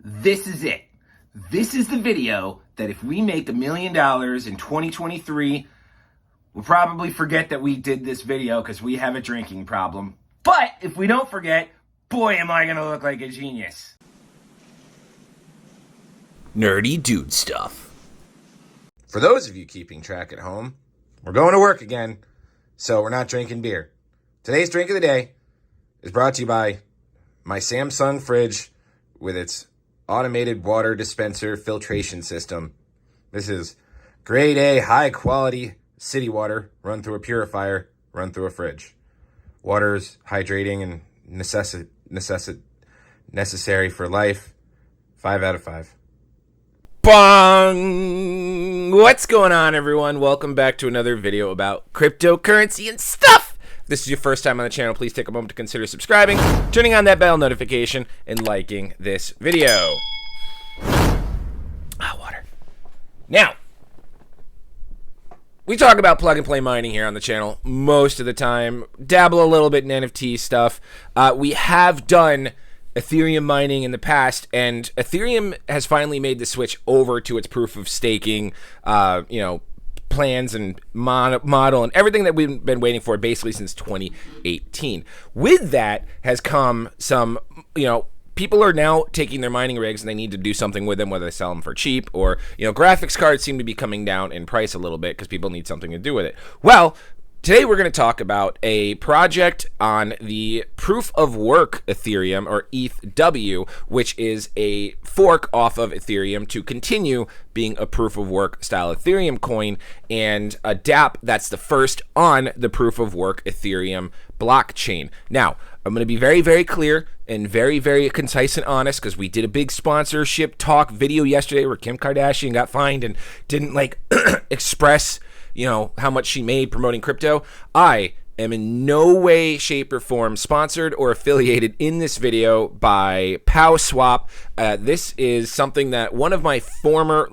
this is it. This is the video that if we make $1 million in 2023, we'll probably forget that we did this video because we have a drinking problem. But if we don't forget, boy, am I going to look like a genius. Nerdy dude stuff. For those of you keeping track at home, we're going to work again, so we're not drinking beer. Today's drink of the day is brought to you by my Samsung fridge with its automated water dispenser filtration system. This is grade A, high quality city water run through a purifier, run through a fridge. Water is hydrating and necessary for life. 5 out of 5. Bong! What's going on, everyone? Welcome back to another video about cryptocurrency and stuff. If this is your first time on the channel, please take a moment to consider subscribing, turning on that bell notification, and liking this video. Water. Now, we talk about plug-and-play mining here on the channel most of the time, dabble a little bit in NFT stuff. We have done Ethereum mining in the past, and Ethereum has finally made the switch over to its proof of staking, plans and model and everything that we've been waiting for basically since 2018. With that has come some, people are now taking their mining rigs and they need to do something with them, whether they sell them for cheap or, graphics cards seem to be coming down in price a little bit because people need something to do with it. Well, today we're going to talk about a project on the proof of work Ethereum, or ETHW, which is a fork off of Ethereum to continue being a proof of work style Ethereum coin, and a dApp that's the first on the proof of work Ethereum blockchain. Now, I'm going to be very, very clear and very, very concise and honest because we did a big sponsorship talk video yesterday where Kim Kardashian got fined and didn't express how much she made promoting crypto. I am in no way, shape, or form sponsored or affiliated in this video by PoW Swap. This is something that one of my former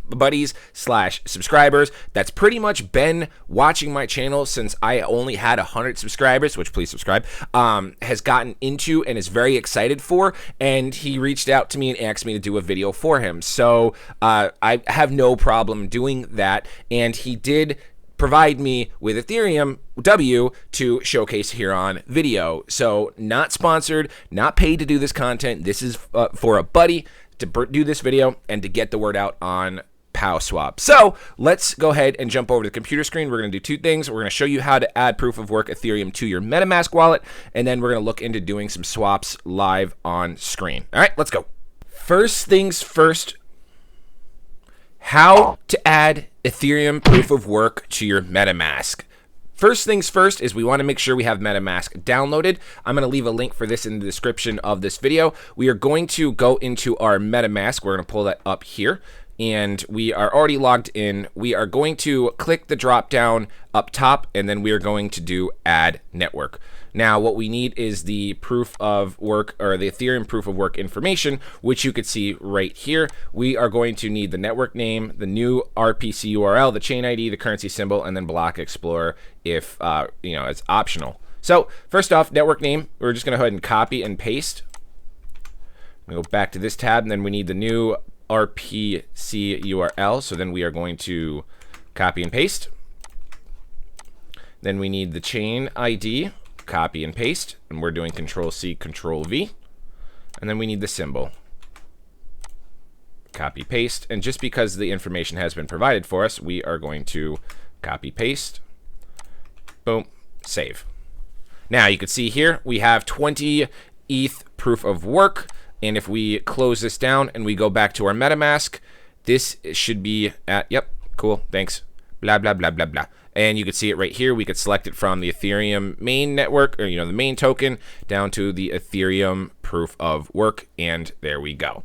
buddies / subscribers that's pretty much been watching my channel since I only had 100 subscribers, which please subscribe, has gotten into and is very excited for, and he reached out to me and asked me to do a video for him. So I have no problem doing that, and he did provide me with Ethereum W to showcase here on video. So not sponsored, not paid to do this content. This is for a buddy to do this video and to get the word out on PoW Swap. So let's go ahead and jump over to the computer screen. We're going to do two things. We're going to show you how to add proof of work Ethereum to your Metamask wallet, and then we're going to look into doing some swaps live on screen. All right, let's go. First things first, how to add Ethereum proof of work to your Metamask. First things first is we want to make sure we have Metamask downloaded. I'm going to leave a link for this in the description of this video. We are going to go into our Metamask. We're going to pull that up here, and we are already logged in. We are going to click the drop down up top, and then we are going to do add network. Now, what we need is the proof of work, or the Ethereum proof of work information, which you could see right here. We are going to need the network name, the new RPC URL, the chain ID, the currency symbol, and then Block Explorer if, it's optional. So first off, network name, we're just going to go ahead and copy and paste. We go back to this tab, and then we need the new RPC URL. So then we are going to copy and paste. Then we need the chain ID, copy and paste, and we're doing Control-C, Control-V. And then we need the symbol. Copy, paste, and just because the information has been provided for us, we are going to copy, paste, boom, save. Now you can see here we have 20 ETH proof of work, and if we close this down and we go back to our MetaMask, this should be at, yep, cool, thanks, blah, blah, blah, blah, blah. And you can see it right here. We could select it from the Ethereum main network, or the main token, down to the Ethereum proof of work, and there we go.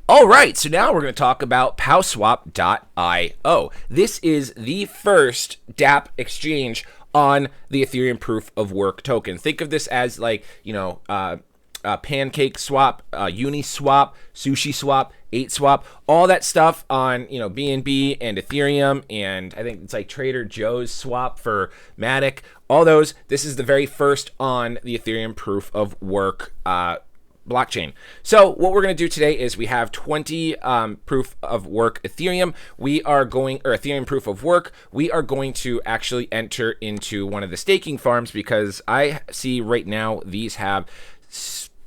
All right, so now we're going to talk about PowSwap.io. This is the first dApp exchange on the Ethereum proof of work token. Think of this as Pancake Swap, Uniswap, Sushi Swap, 8swap, all that stuff on BNB and Ethereum, and I think it's like Trader Joe's swap for Matic. All those. This is the very first on the Ethereum proof of work blockchain. So what we're going to do today is we have 20 proof of work Ethereum. Ethereum proof of work. We are going to actually enter into one of the staking farms because I see right now these have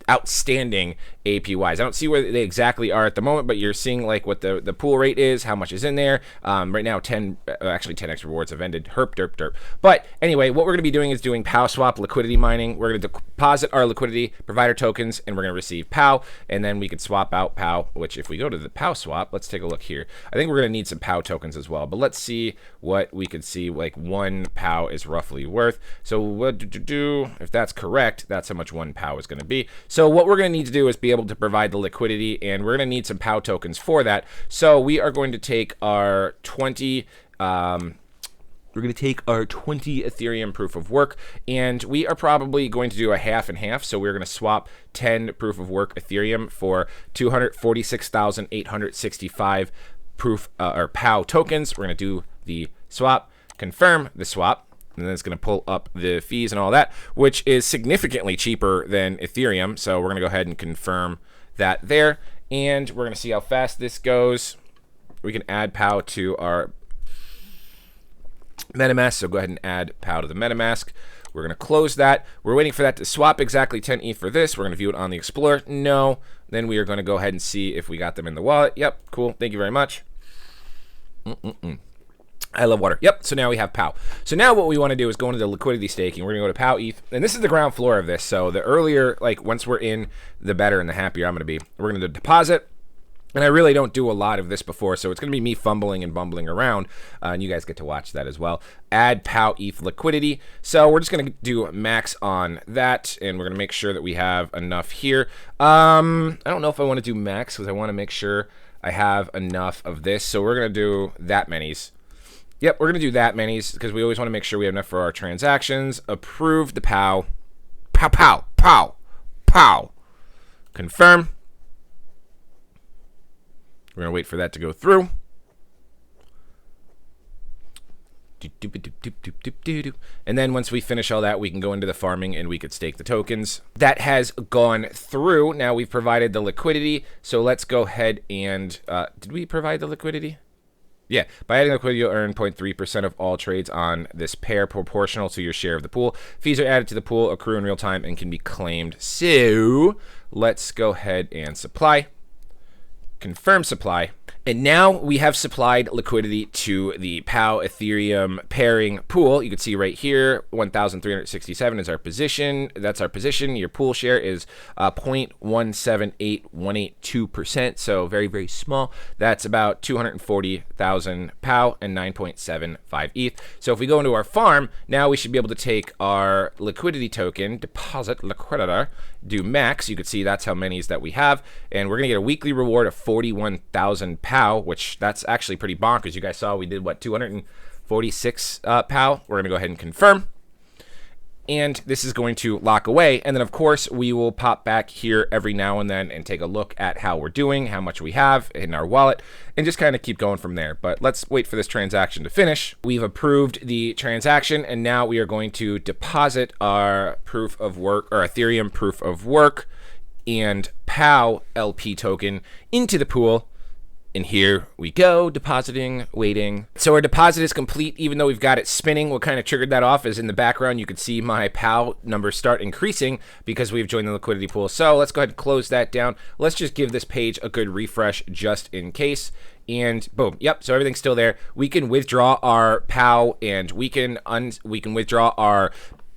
outstanding APYs. I don't see where they exactly are at the moment, but you're seeing like what the pool rate is, how much is in there. Right now, 10x rewards have ended. Herp, derp, derp. But anyway, what we're going to be doing is doing PoW swap liquidity mining. We're going to deposit our liquidity provider tokens, and we're going to receive PoW, and then we can swap out PoW, which if we go to the PoW swap, let's take a look here. I think we're going to need some PoW tokens as well, but let's see what we could see like one PoW is roughly worth. So what if that's correct, that's how much one PoW is going to be. So what we're going to need to do is be able to provide the liquidity, and we're going to need some PoW tokens for that. So we are going to take our 20 Ethereum proof of work, and we are probably going to do a half and half. So we're going to swap 10 proof of work Ethereum for 246,865 proof or PoW tokens. We're going to do the swap, confirm the swap, and then it's going to pull up the fees and all that, which is significantly cheaper than Ethereum. So we're going to go ahead and confirm that there, and we're going to see how fast this goes. We can add PoW to our Metamask, so go ahead and add PoW to the Metamask. We're going to close that. We're waiting for that to swap exactly 10 ETH for this. We're going to view it on the Explorer. No. Then we are going to go ahead and see if we got them in the wallet. Yep, cool. Thank you very much. I love water. Yep, so now we have PoW. So now what we want to do is go into the liquidity staking. We're going to go to PoW ETH, and this is the ground floor of this. So the earlier, like once we're in, the better and the happier I'm going to be. We're going to deposit, and I really don't do a lot of this before, so it's going to be me fumbling and bumbling around, and you guys get to watch that as well. Add PoW ETH liquidity. So we're just going to do max on that, and we're going to make sure that we have enough here. I don't know if I want to do max because I want to make sure I have enough of this. So we're going to do that many's. Yep, we're going to do that many's because we always want to make sure we have enough for our transactions. Approve the PoW. PoW, PoW, PoW, PoW. Confirm. We're going to wait for that to go through. And then once we finish all that, we can go into the farming and we could stake the tokens. That has gone through. Now we've provided the liquidity. So let's go ahead and, did we provide the liquidity? Yeah, by adding liquidity, you'll earn 0.3% of all trades on this pair proportional to your share of the pool. Fees are added to the pool, accrue in real time, and can be claimed. So let's go ahead and supply. Confirm supply. And now we have supplied liquidity to the PoW Ethereum pairing pool. You can see right here, 1,367 is our position. That's our position. Your pool share is 0.178182%, so very, very small. That's about 240,000 PoW and 9.75 ETH. So if we go into our farm, now we should be able to take our liquidity token, deposit liquidator, do max. You can see that's how many that we have, and we're going to get a weekly reward of 41,000 PoW, which that's actually pretty bonkers. You guys saw we did, what, 246 PoW? We're going to go ahead and confirm. And this is going to lock away. And then, of course, we will pop back here every now and then and take a look at how we're doing, how much we have in our wallet, and just kind of keep going from there. But let's wait for this transaction to finish. We've approved the transaction, and now we are going to deposit our proof of work, or Ethereum proof of work, and PoW LP token into the pool. And here we go, depositing, waiting. So our deposit is complete, even though we've got it spinning. What kind of triggered that off is in the background, you could see my PoW numbers start increasing because we've joined the liquidity pool. So let's go ahead and close that down. Let's just give this page a good refresh just in case. And boom, yep, so everything's still there. We can withdraw our PoW, and we can withdraw our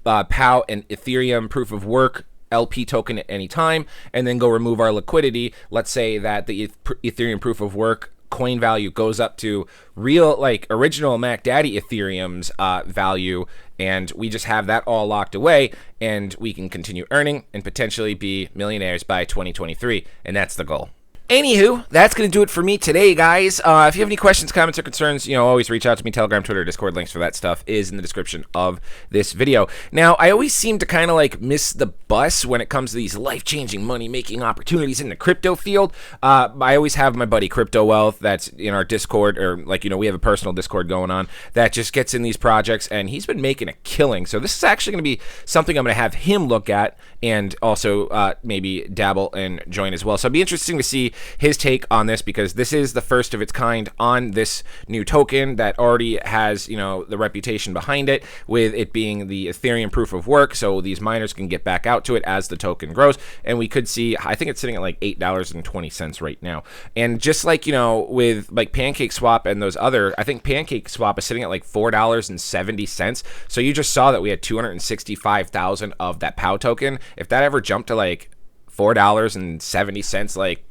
PoW and Ethereum proof of work LP token at any time, and then go remove our liquidity. Let's say that the Ethereum proof of work coin value goes up to real, like, original Mac Daddy Ethereum's value, and we just have that all locked away, and we can continue earning and potentially be millionaires by 2023, and that's the goal. Anywho, that's going to do it for me today, guys. If you have any questions, comments, or concerns, always reach out to me. Telegram, Twitter, Discord, links for that stuff is in the description of this video. Now, I always seem to kind of like miss the bus when it comes to these life-changing money-making opportunities in the crypto field. I always have my buddy Crypto Wealth that's in our Discord, or we have a personal Discord going on that just gets in these projects, and he's been making a killing. So this is actually going to be something I'm going to have him look at and also maybe dabble and join as well. So it'll be interesting to see his take on this, because this is the first of its kind on this new token that already has, the reputation behind it, with it being the Ethereum proof of work. So these miners can get back out to it as the token grows, and we could see, I think it's sitting at like $8.20 right now. And just like, with like Pancake Swap and those other, I think Pancake Swap is sitting at like $4.70. So you just saw that we had 265,000 of that PoW token. If that ever jumped to like $4.70 like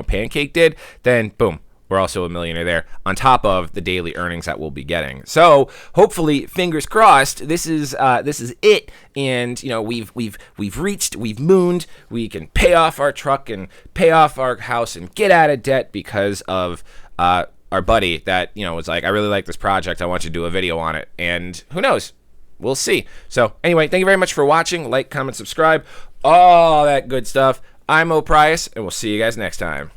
Pancake did, then boom, we're also a millionaire there, on top of the daily earnings that we'll be getting. So hopefully, fingers crossed, this is it, and we've reached, we've mooned, we can pay off our truck and pay off our house and get out of debt because of our buddy that was like, I really like this project, I want you to do a video on it, and who knows, we'll see. So anyway, thank you very much for watching. Like, comment, subscribe, all that good stuff. I'm Mo Price, and we'll see you guys next time.